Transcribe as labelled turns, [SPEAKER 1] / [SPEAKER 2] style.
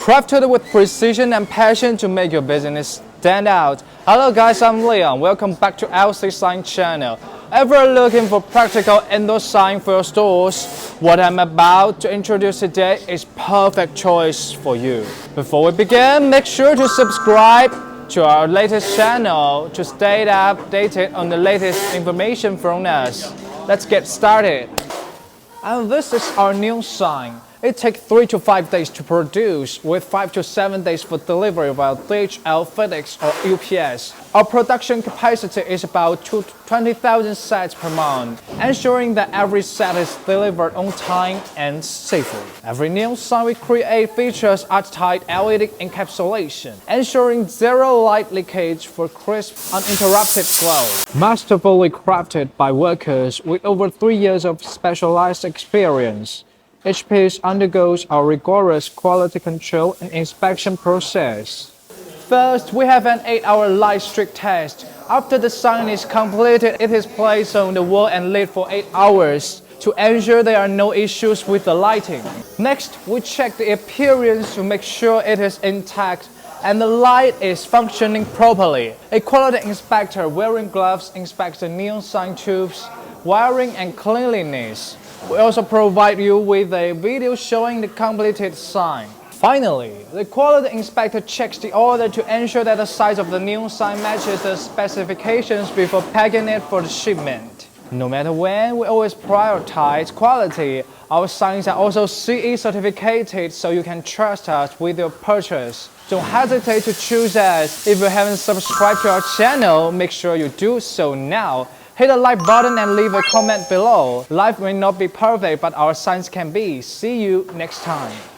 [SPEAKER 1] crafted with precision and passion to make your business stand out. Hello guys, I'm Leon. Welcome back to LCSIGN channel. Ever looking for practical indoor sign for your stores? What I'm about to introduce today is perfect choice for you. Before we begin, make sure to subscribe to our latest channel to stay updated on the latest information from us. Let's get started. And this is our new sign. It takes 3 to 5 days to produce, with 5 to 7 days for delivery via DHL, FedEx, or UPS. Our production capacity is about 20,000 sets per month, ensuring that every set is delivered on time and safely. Every new sign we create features art-tight LED encapsulation, ensuring zero light leakage for crisp, uninterrupted glow. Masterfully crafted by workers with over 3 years of specialized experience, each piece undergoes our rigorous quality control and inspection process. First, we have an 8-hour light streak test. After the sign is completed, it is placed on the wall and lit for 8 hours to ensure there are no issues with the lighting. Next, we check the appearance to make sure it is intact and the light is functioning properly. A quality inspector wearing gloves inspects the neon sign tubes, wiring, and cleanliness. We also provide you with a video showing the completed sign. Finally, the quality inspector checks the order to ensure that the size of the new sign matches the specifications before packing it for the shipment. No matter when, we always prioritize quality. Our signs are also CE certificated, so you can trust us with your purchase. Don't hesitate to choose us. If you haven't subscribed to our channel, make sure you do so now. Hit the like button and leave a comment below. Life may not be perfect, but our signs can be. See you next time.